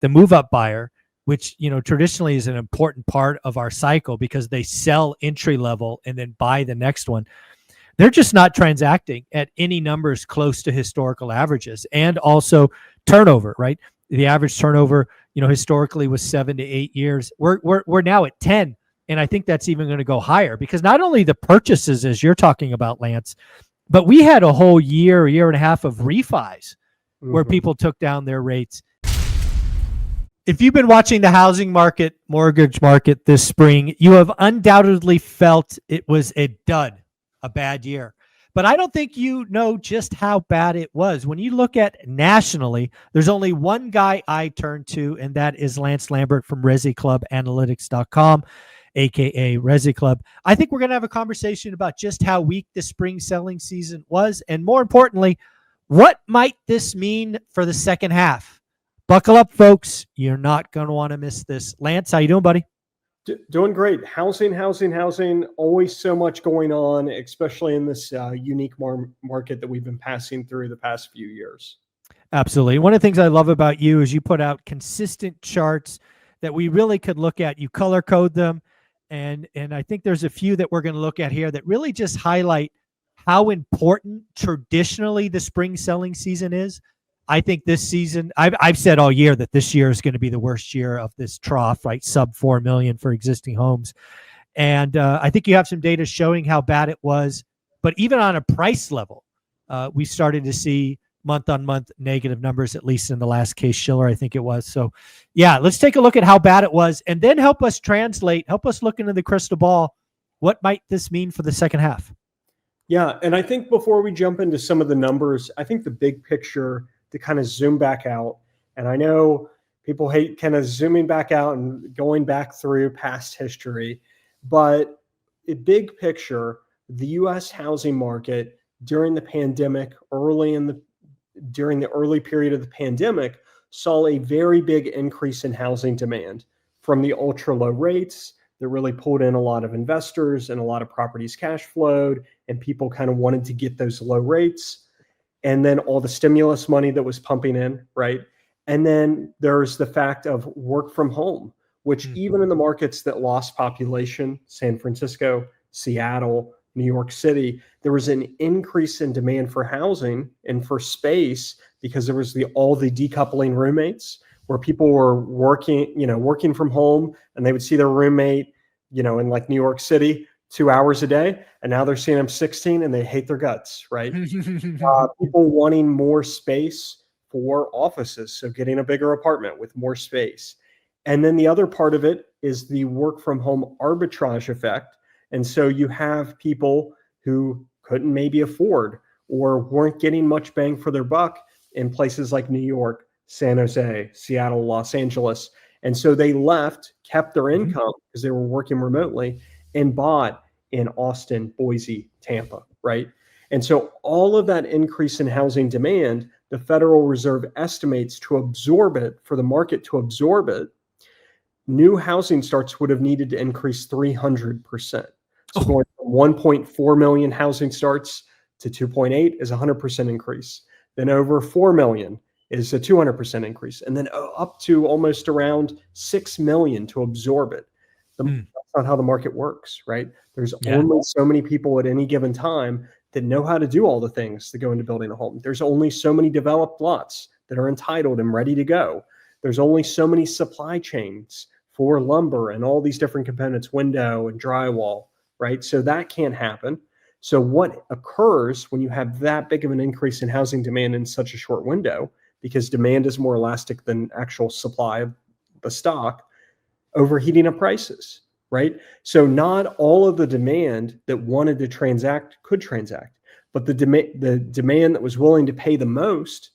the move-up buyer, which, traditionally is an important part of our cycle because they sell entry level and then buy the next one. They're just not transacting at any numbers close to historical averages. And also turnover, right? The average turnover, historically was 7 to 8 years. We're now at 10. And I think that's even going to go higher because not only the purchases, as you're talking about, Lance, but we had a whole year and a half of refis where people took down their rates. If you've been watching the housing market, mortgage market this spring, you have undoubtedly felt it was a dud, a bad year. But I don't think you know just how bad it was. When you look at nationally, there's only one guy I turn to, and that is Lance Lambert from ResiClubAnalytics.com, aka Resi Club. I think we're going to have a conversation about just how weak the spring selling season was, and more importantly, what might this mean for the second half? Buckle up, folks. You're not going to want to miss this. Lance, how you doing, buddy? Doing great. Housing. Always so much going on, especially in this unique market that we've been passing through the past few years. Absolutely. One of the things I love about you is you put out consistent charts that we really could look at. You color code them. And I think there's a few that we're going to look at here that really just highlight how important traditionally the spring selling season is. I think this season, I've said all year that this year is going to be the worst year of this trough, right? Sub 4 million for existing homes. And I think you have some data showing how bad it was. But even on a price level, we started to see month-on-month negative numbers, at least in the last Case Shiller, I think it was. So, yeah, let's take a look at how bad it was and then help us look into the crystal ball. What might this mean for the second half? Yeah, and I think before we jump into some of the numbers, I think the big picture to kind of zoom back out. And I know people hate kind of zooming back out and going back through past history, but a big picture, the U.S. housing market during the pandemic, during the early period of the pandemic, saw a very big increase in housing demand from the ultra low rates that really pulled in a lot of investors and a lot of properties cash flowed, and people kind of wanted to get those low rates. And then all the stimulus money that was pumping in, right? And then there's the fact of work from home, which even in the markets that lost population, San Francisco, Seattle, New York City, there was an increase in demand for housing and for space because there was all the decoupling roommates where people were working from home, and they would see their roommate, in like New York City, 2 hours a day, and now they're seeing them 16 and they hate their guts, right? People wanting more space for offices, so getting a bigger apartment with more space. And then the other part of it is the work from home arbitrage effect. And so you have people who couldn't maybe afford or weren't getting much bang for their buck in places like New York, San Jose, Seattle, Los Angeles. And so they left, kept their income because they were working remotely, and bought in Austin, Boise, Tampa, right? And so all of that increase in housing demand, the Federal Reserve estimates to absorb it, for the market to absorb it, new housing starts would have needed to increase 300%. So going from 1.4 million housing starts to 2.8 is a 100% increase. Then over 4 million is a 200% increase. And then up to almost around 6 million to absorb it. That's not how the market works, right? There's only so many people at any given time that know how to do all the things that go into building a home. There's only so many developed lots that are entitled and ready to go. There's only so many supply chains for lumber and all these different components, window and drywall, right? So that can't happen. So what occurs when you have that big of an increase in housing demand in such a short window, because demand is more elastic than actual supply of the stock, overheating of prices, right? So not all of the demand that wanted to transact could transact, but the demand that was willing to pay the most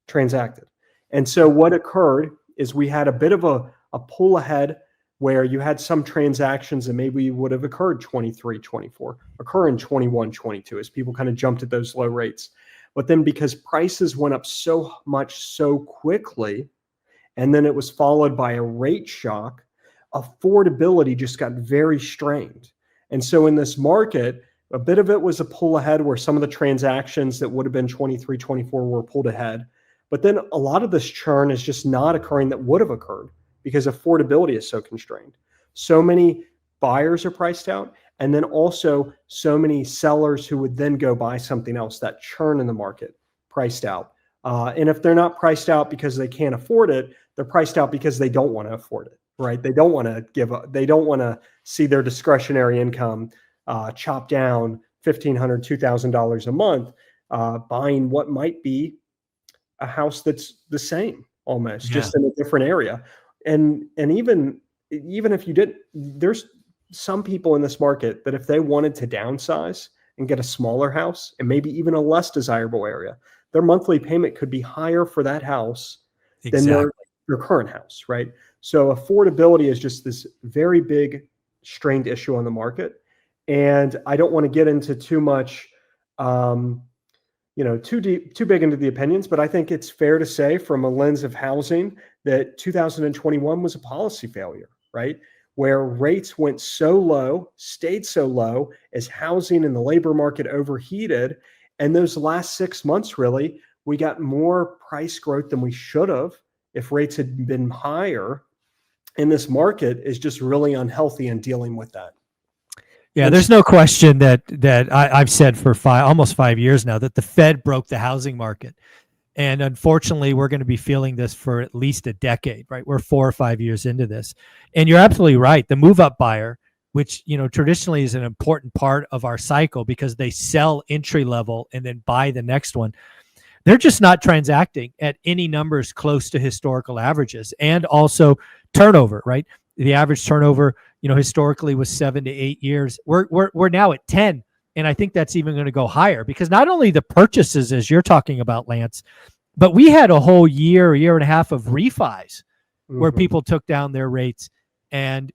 transacted. And so what occurred is we had a bit of a pull ahead where you had some transactions that maybe would have occurred 23, 24, occur in 21, 22 as people kind of jumped at those low rates. But then because prices went up so much so quickly, and then it was followed by a rate shock, affordability just got very strained. And so in this market, a bit of it was a pull ahead where some of the transactions that would have been 23, 24 were pulled ahead. But then a lot of this churn is just not occurring that would have occurred because affordability is so constrained. So many buyers are priced out, and then also so many sellers who would then go buy something else, that churn in the market, priced out. And if they're not priced out because they can't afford it, they're priced out because they don't want to afford it, right? They don't want to they don't want to see their discretionary income chopped down $1,500, $2,000 a month, buying what might be a house that's the same almost, Yeah. just in a different area. And even if you did, there's some people in this market that if they wanted to downsize and get a smaller house and maybe even a less desirable area, their monthly payment could be higher for that house than Exactly. their current house, right? So affordability is just this very big strained issue on the market. And I don't want to get into too much too deep, too big into the opinions, but I think it's fair to say from a lens of housing that 2021 was a policy failure, right? Where rates went so low, stayed so low as housing and the labor market overheated. And those last 6 months, really, we got more price growth than we should have if rates had been higher. And this market is just really unhealthy in dealing with that. Yeah, And there's no question that I've said for almost 5 years now that the Fed broke the housing market. And unfortunately, we're going to be feeling this for at least a decade, right? We're 4 or 5 years into this. And you're absolutely right. The move up buyer, which, traditionally is an important part of our cycle because they sell entry level and then buy the next one. They're just not transacting at any numbers close to historical averages, and also turnover, right? The average turnover, historically was 7 to 8 years. We're now at 10. And I think that's even going to go higher because not only the purchases, as you're talking about, Lance, but we had a whole year and a half of refis where people took down their rates. And,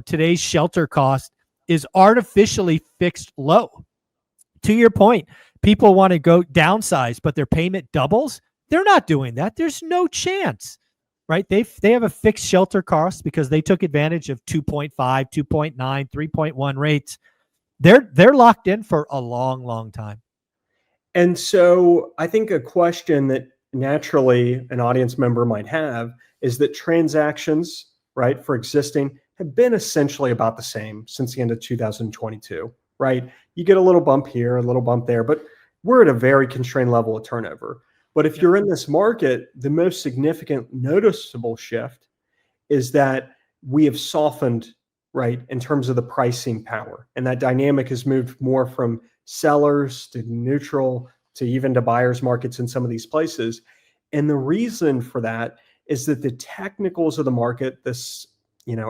today's shelter cost is artificially fixed low. To your point, people want to go downsize, but their payment doubles. They're not doing that. There's no chance, right? They have a fixed shelter cost because they took advantage of 2.5, 2.9, 3.1 rates. They're locked in for a long, long time. And so I think a question that naturally an audience member might have is that transactions, right, for existing have been essentially about the same since the end of 2022, right? You get a little bump here, a little bump there, but we're at a very constrained level of turnover. But if you're in this market, the most significant noticeable shift is that we have softened, right, in terms of the pricing power. And that dynamic has moved more from sellers to neutral to even to buyers markets in some of these places. And the reason for that is that the technicals of the market, this,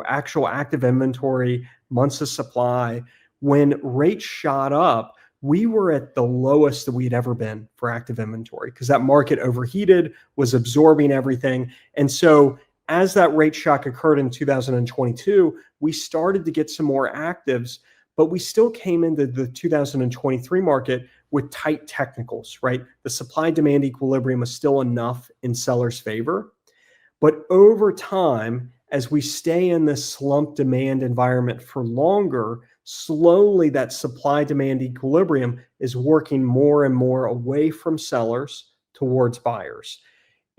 actual active inventory, months of supply, when rates shot up, we were at the lowest that we'd ever been for active inventory because that market overheated, was absorbing everything. And so as that rate shock occurred in 2022, we started to get some more actives, but we still came into the 2023 market with tight technicals, right? The supply-demand equilibrium was still enough in sellers' favor. But over time, as we stay in this slump demand environment for longer, slowly that supply-demand equilibrium is working more and more away from sellers towards buyers.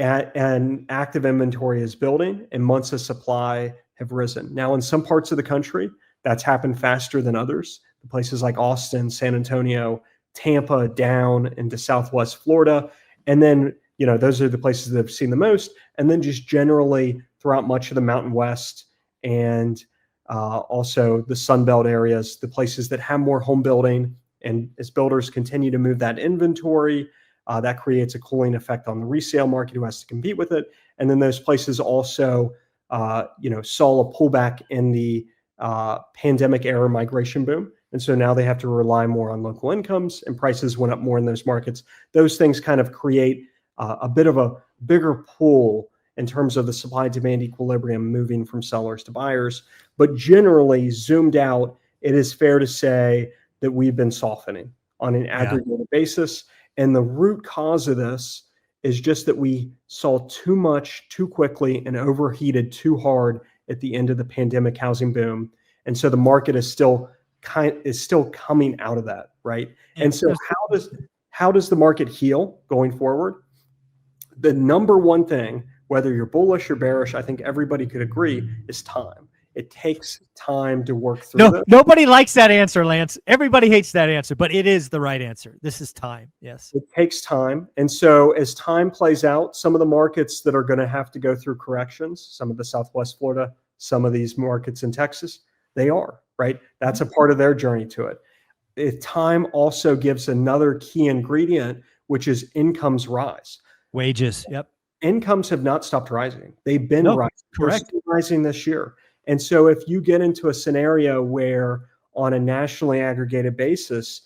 And active inventory is building and months of supply have risen. Now, in some parts of the country, that's happened faster than others. Places like Austin, San Antonio, Tampa, down into Southwest Florida. And then, those are the places that have seen the most. And then just generally throughout much of the Mountain West and also the Sun Belt areas, the places that have more home building. And as builders continue to move that inventory, that creates a cooling effect on the resale market who has to compete with it. And then those places also, saw a pullback in the pandemic era migration boom. And so now they have to rely more on local incomes and prices went up more in those markets. Those things kind of create a bit of a bigger pull in terms of the supply demand equilibrium moving from sellers to buyers. But generally zoomed out, it is fair to say that we've been softening on an aggregated basis. And the root cause of this is just that we saw too much too quickly and overheated too hard at the end of the pandemic housing boom. And so the market is still coming out of that, right? And so how does the market heal going forward? The number one thing, whether you're bullish or bearish, I think everybody could agree, is time. It takes time to work through this. Nobody likes that answer, Lance. Everybody hates that answer, but it is the right answer. This is time. Yes. It takes time. And so as time plays out, some of the markets that are going to have to go through corrections, some of the Southwest Florida, some of these markets in Texas, they are, right? That's a part of their journey to it. Time also gives another key ingredient, which is incomes rise. Wages. Yep. Incomes have not stopped rising. They've been rising. Correct. They're still rising this year. And so if you get into a scenario where on a nationally aggregated basis,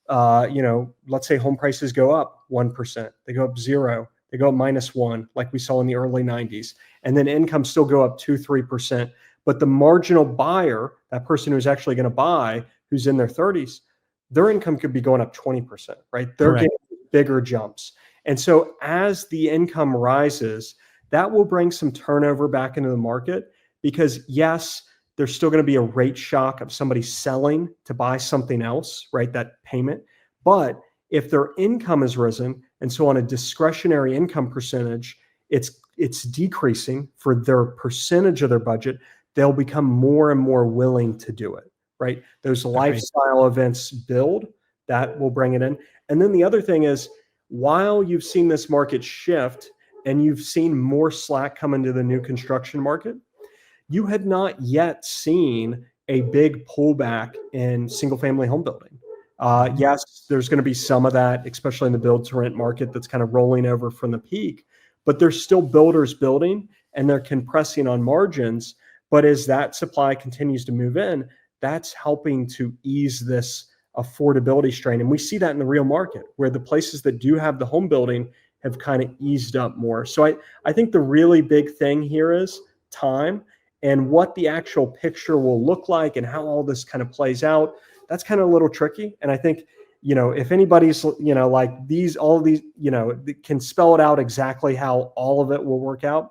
let's say home prices go up 1%, they go up 0, they go up -1, like we saw in the early 90s, and then incomes still go up 2-3%. But the marginal buyer, that person who's actually going to buy, who's in their 30s, their income could be going up 20%, right? They're Correct. getting bigger jumps. And so as the income rises, that will bring some turnover back into the market, because yes, there's still going to be a rate shock of somebody selling to buy something else, right? That payment. But if their income has risen, and so on a discretionary income percentage, it's decreasing for their percentage of their budget, they'll become more and more willing to do it, right? Those lifestyle events build, that will bring it in. And then the other thing is, while you've seen this market shift and you've seen more slack come into the new construction market, you had not yet seen a big pullback in single family home building. Yes, there's going to be some of that, especially in the build to rent market, that's kind of rolling over from the peak, but there's still builders building and they're compressing on margins. But as that supply continues to move in, that's helping to ease this affordability strain. And we see that in the real market, where the places that do have the home building have kind of eased up more. So I think the really big thing here is time. And what the actual picture will look like and how all this kind of plays out, that's kind of a little tricky. And I think, if anybody's, like all these, can spell it out exactly how all of it will work out,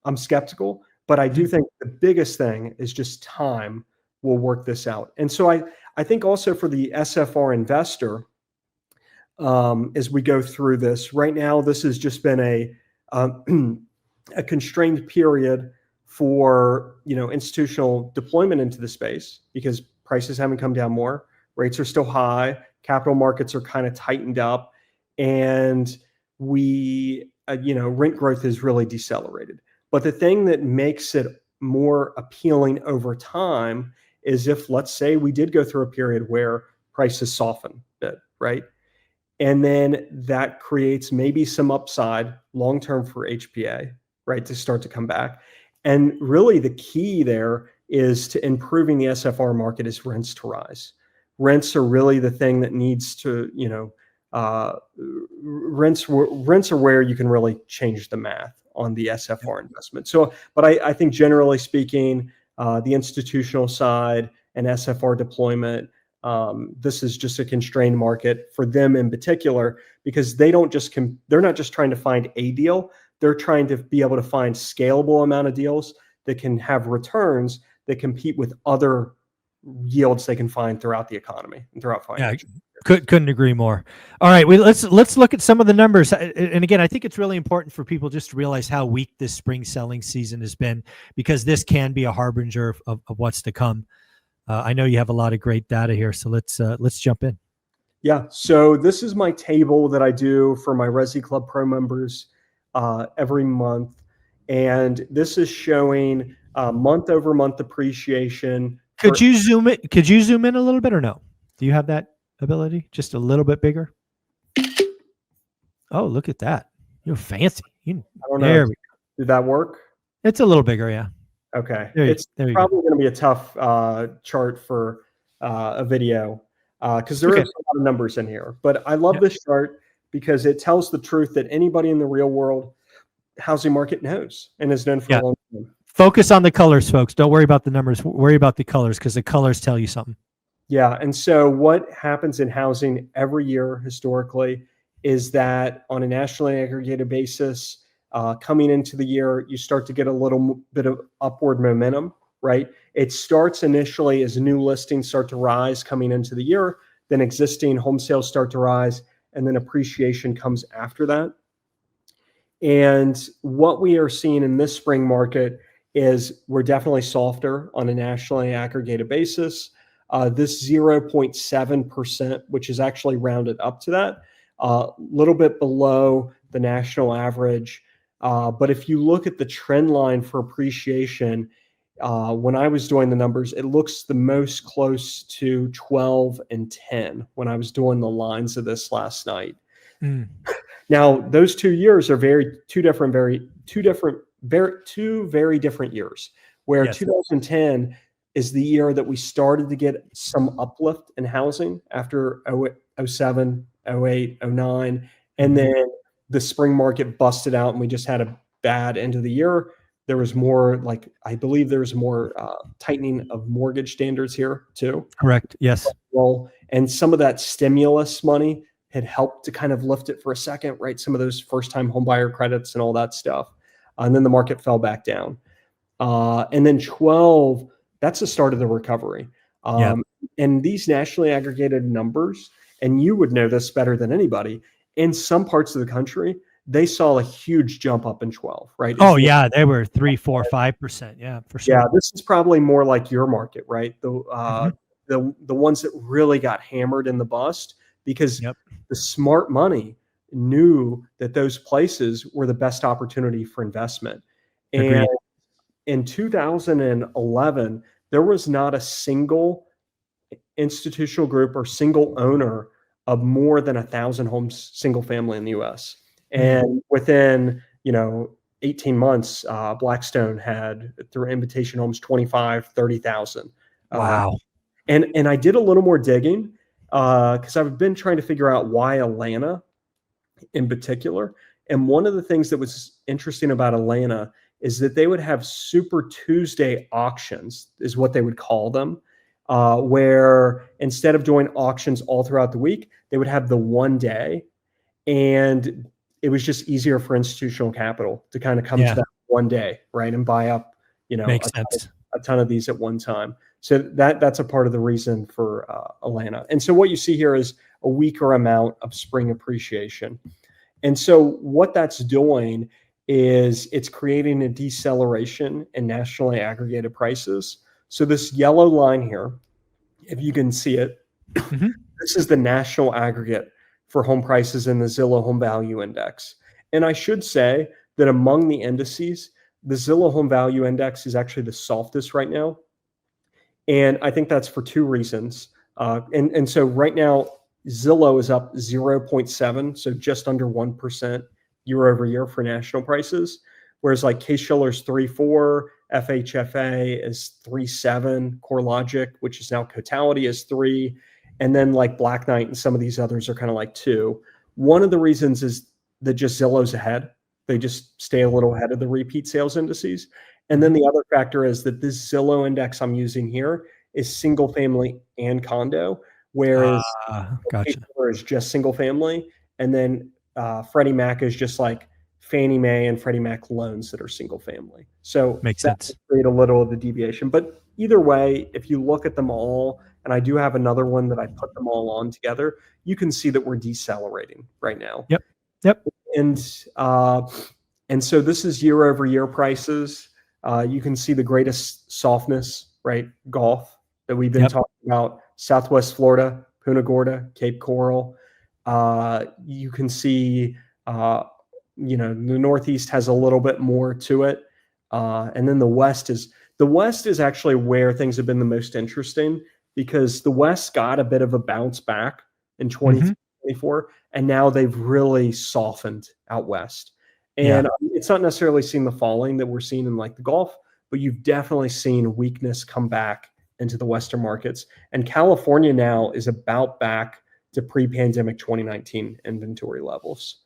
I'm skeptical. But I do think the biggest thing is just time will work this out. And so I think also for the SFR investor, as we go through this, right now, this has just been a constrained period for institutional deployment into the space, because prices haven't come down more, rates are still high, capital markets are kind of tightened up, and rent growth is really decelerated. But the thing that makes it more appealing over time is if, let's say, we did go through a period where prices soften a bit, right? And then that creates maybe some upside long-term for HPA, right, to start to come back. And really the key there is to improving the SFR market is rents to rise. Rents are really the thing that needs to, rents are where you can really change the math on the SFR investment. So, but I think generally speaking, the institutional side and SFR deployment, this is just a constrained market for them in particular, because they're not just trying to find a deal. They're trying to be able to find scalable amount of deals that can have returns that compete with other yields they can find throughout the economy and throughout financial. Yeah, couldn't agree more. All right, let's look at some of the numbers. And again, I think it's really important for people just to realize how weak this spring selling season has been, because this can be a harbinger of what's to come. I know you have a lot of great data here, so let's jump in. Yeah, so this is my table that I do for my Resi Club Pro members every month, and this is showing month-over-month appreciation. Could you zoom in a little bit, or no? Do you have that ability? Just a little bit bigger? Oh, look at that! You're fancy. I don't know. Did that work? It's a little bigger, yeah. Okay, it's probably going to be a tough chart for a video because there are a lot of numbers in here. But I love this chart because it tells the truth that anybody in the real world housing market knows and has known for a long time. Focus on the colors, folks. Don't worry about the numbers. Worry about the colors, because the colors tell you something. Yeah, and so what happens in housing every year historically is that on a nationally aggregated basis, coming into the year, you start to get a little bit of upward momentum, right? It starts initially as new listings start to rise coming into the year, then existing home sales start to rise, and then appreciation comes after that. And what we are seeing in this spring market is we're definitely softer on a nationally aggregated basis. This 0.7%, which is actually rounded up to that, a little bit below the national average. But if you look at the trend line for appreciation, when I was doing the numbers, it looks the most close to 12 and 10 when I was doing the lines of this last night. Mm. Now, those 2 years are two very different years. Where Yes. 2010 is the year that we started to get some uplift in housing after 07, 08, 09, and Mhm. then the spring market busted out, and we just had a bad end of the year. There was more, I believe there was more tightening of mortgage standards here too. Correct. Yes. Well, and some of that stimulus money had helped to kind of lift it for a second, right? Some of those first-time homebuyer credits and all that stuff. And then the market fell back down. And then 12, that's the start of the recovery. Yeah. And these nationally aggregated numbers, and you would know this better than anybody, in some parts of the country, they saw a huge jump up in 12, right? Oh yeah, they were 3, 4, 5%. Yeah, for Yeah, sure. this is probably more like your market, right? Mhm. The ones that really got hammered in the bust because Yep. the smart money knew that those places were the best opportunity for investment. And Agreed. in 2011, there was not a single institutional group or single owner of more than 1,000 homes, single family in the U.S. Mm. And within 18 months, Blackstone had through Invitation Homes 25, 30,000. Wow. And I did a little more digging because I've been trying to figure out why Atlanta in particular. And one of the things that was interesting about Atlanta is that they would have Super Tuesday auctions, is what they would call them, where instead of doing auctions all throughout the week, they would have the one day. And it was just easier for institutional capital to kind of come to Yeah. that one day, right, and buy up, Makes sense. a ton of these at one time. So that's a part of the reason for Atlanta. And so what you see here is a weaker amount of spring appreciation. And so what that's doing is it's creating a deceleration in nationally aggregated prices. So this yellow line here, if you can see it, Mhm. this is the national aggregate for home prices in the Zillow Home Value Index. And I should say that among the indices, the Zillow Home Value Index is actually the softest right now. And I think that's for two reasons. And so right now, Zillow is up 0.7, so just under 1% year over year for national prices. Whereas like Case-Shiller's 3.4, FHFA is 3.7, CoreLogic, which is now Cotality, is 3, and then like Black Knight and some of these others are kind of like 2. One of the reasons is that just Zillow's ahead. They just stay a little ahead of the repeat sales indices. And then Mhm. the other factor is that this Zillow index I'm using here is single family and condo, whereas Gotcha. Case-Shiller is just single family, and then Freddie Mac is just like Fannie Mae and Freddie Mac loans that are single family. So Makes that sense. would create a little of the deviation. But either way, if you look at them all, and I do have another one that I put them all on together, you can see that we're decelerating right now. Yep. Yep. And and so this is year over year prices. You can see the greatest softness, right? Gulf that we've been Yep. talking about, Southwest Florida, Punta Gorda, Cape Coral. You can see, the Northeast has a little bit more to it, and then the West is actually where things have been the most interesting because the West got a bit of a bounce back in Mhm. 2024, and now they've really softened out West. Yeah. And it's not necessarily seen the falling that we're seeing in like the Gulf, but you've definitely seen weakness come back into the Western markets. And California now is about back to pre-pandemic 2019 inventory levels.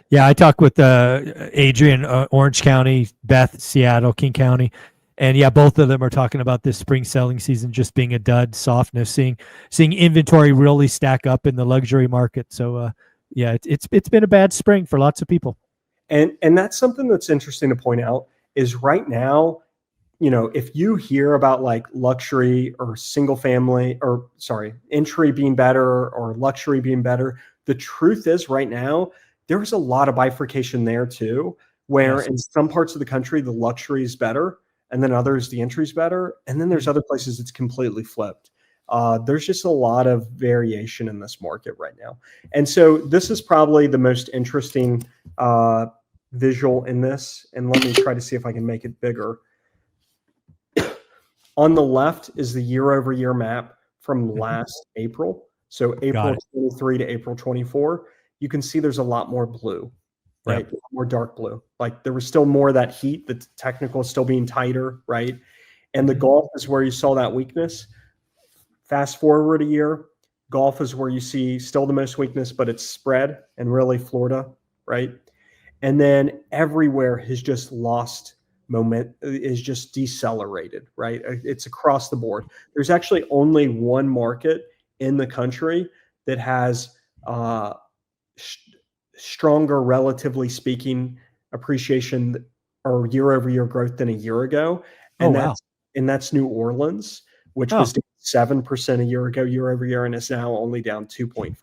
Yeah, I talked with Adrian, Orange County, Beth, Seattle, King County, and yeah, both of them are talking about this spring selling season just being a dud, softness, seeing inventory really stack up in the luxury market. So yeah, it's been a bad spring for lots of people. And that's something that's interesting to point out is right now, if you hear about like luxury or single family entry being better or luxury being better, the truth is right now, there's a lot of bifurcation there too, where Yes. in some parts of the country, the luxury is better, and then others, the entry is better. And then there's other places it's completely flipped. There's just a lot of variation in this market right now. And so this is probably the most interesting visual in this. And let me try to see if I can make it bigger. On the left is the year-over-year map from last April. So April 23 to April 24. You can see there's a lot more blue, right? Yep. More dark blue. Like there was still more of that heat. The technical is still being tighter, right? And the Gulf is where you saw that weakness. Fast forward a year, Gulf is where you see still the most weakness, but it's spread, and really Florida, right? And then everywhere has just lost moment, is just decelerated, right? It's across the board. There's actually only one market in the country that has stronger, relatively speaking, appreciation or year-over-year growth than a year ago, and that's New Orleans, which was down 7% a year ago, year-over-year, and is now only down 2.4.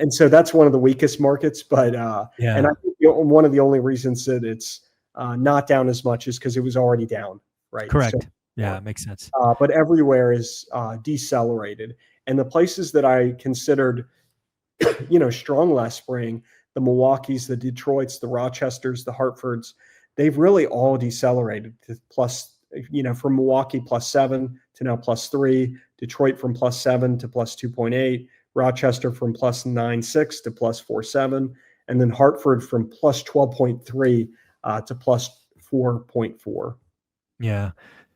And so that's one of the weakest markets, but and I think one of the only reasons that it's not down as much is because it was already down, right? Correct. So, yeah, it makes sense. but everywhere is decelerated, and the places that I considered, strong last spring, the Milwaukees, the Detroits, the Rochesters, the Hartfords, they've really all decelerated to plus, from Milwaukee +7 to now +3, Detroit from +7 to +2.8, Rochester from +9.6 to +4.7, and then Hartford from +12.3 to +4.4. Yeah.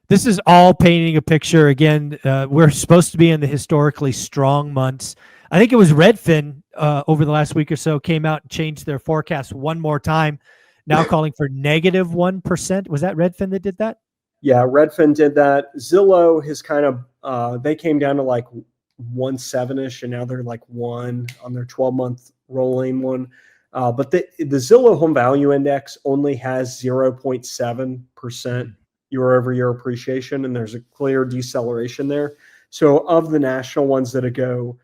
This is all painting a picture. Again, we're supposed to be in the historically strong months. I think it was Redfin over the last week or so came out and changed their forecast one more time, now calling for -1%. Was that Redfin that did that? Yeah, Redfin did that. Zillow has kind of, they came down to like 1.7-ish, and now they're like 1 on their 12-month rolling one. But the Zillow Home Value Index only has 0.7% year-over-year appreciation, and there's a clear deceleration there. So of the national ones that go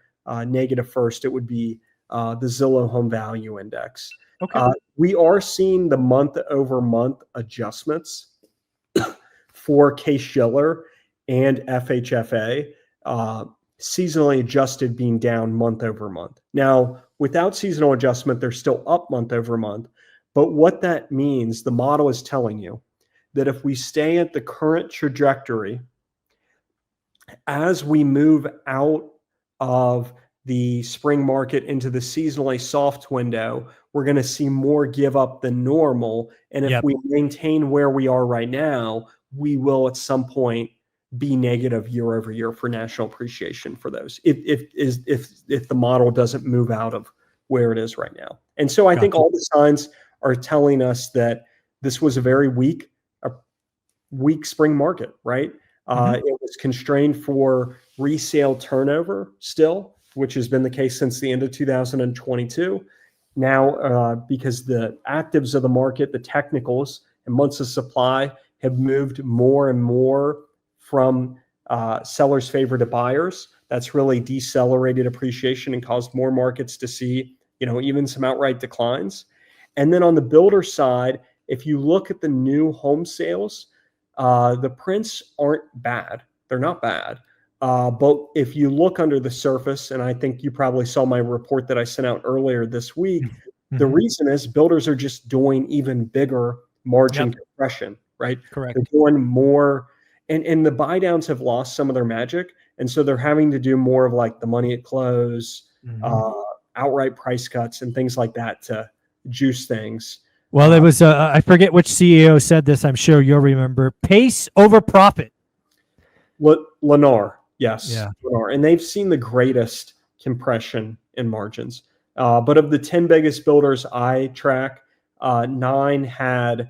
negative first, it would be the Zillow Home Value Index. Okay. We are seeing the month-over-month adjustments for Case-Shiller and FHFA, seasonally adjusted being down month-over-month. Now, without seasonal adjustment, they're still up month-over-month. But what that means, the model is telling you that if we stay at the current trajectory, as we move out of the spring market into the seasonally soft window, we're going to see more give up than normal. And if we maintain where we are right now, we will at some point be negative year-over-year for national appreciation for those, if the model doesn't move out of where it is right now. And so I think all the signs are telling us that this was a very weak spring market, right? It was constrained for resale turnover still, which has been the case since the end of 2022. Now, because the actives of the market, the technicals and months of supply have moved more and more from sellers' favor to buyers, that's really decelerated appreciation and caused more markets to see, even some outright declines. And then on the builder side, if you look at the new home sales, the prints aren't bad. They're not bad. But if you look under the surface, and I think you probably saw my report that I sent out earlier this week, the reason is builders are just doing even bigger margin compression, right? Correct. They're doing more, and the buy downs have lost some of their magic. And so they're having to do more of like the money at close, outright price cuts and things like that to juice things. Well, it was, I forget which CEO said this. I'm sure you'll remember. Pace over profit. Lennar, yes. Yeah. Lennar. And they've seen the greatest compression in margins. But of the 10 biggest builders I track, 9 had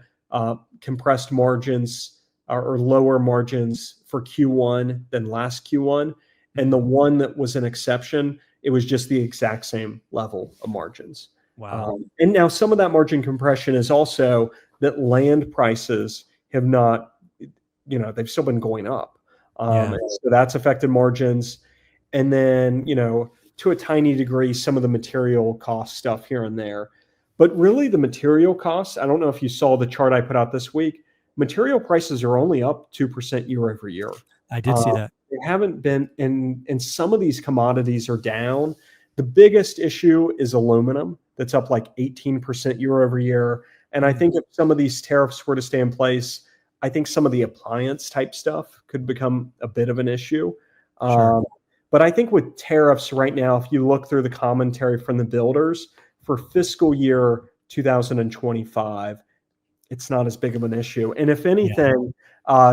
compressed margins or lower margins for Q1 than last Q1. And the one that was an exception, it was just the exact same level of margins. Wow. And now some of that margin compression is also that land prices have not, they've still been going up. So that's affected margins. And then, to a tiny degree, some of the material cost stuff here and there. But really the material costs, I don't know if you saw the chart I put out this week, material prices are only up 2% year over year. I did see that. They haven't been, and some of these commodities are down. The biggest issue is aluminum. That's up like 18% year over year. And I think if some of these tariffs were to stay in place, I think some of the appliance type stuff could become a bit of an issue. Sure. But I think with tariffs right now, if you look through the commentary from the builders for fiscal year 2025, it's not as big of an issue. And if anything,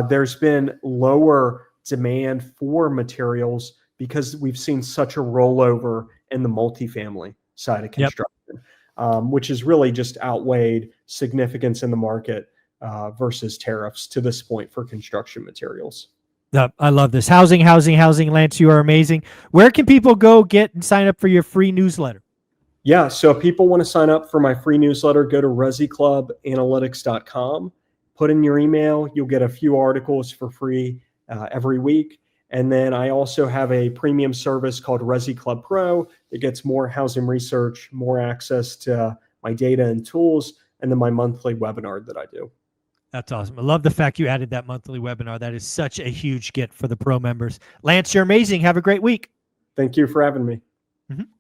there's been lower demand for materials because we've seen such a rollover in the multifamily side of construction, which has really just outweighed significance in the market versus tariffs to this point for construction materials. I love this. Housing. Lance, you are amazing. Where can people go get and sign up for your free newsletter? Yeah, so if people want to sign up for my free newsletter, go to ResiClubAnalytics.com. Put in your email. You'll get a few articles for free every week. And then I also have a premium service called Resi Club Pro that gets more housing research, more access to my data and tools, and then my monthly webinar that I do. That's awesome. I love the fact you added that monthly webinar. That is such a huge get for the pro members. Lance, you're amazing. Have a great week. Thank you for having me.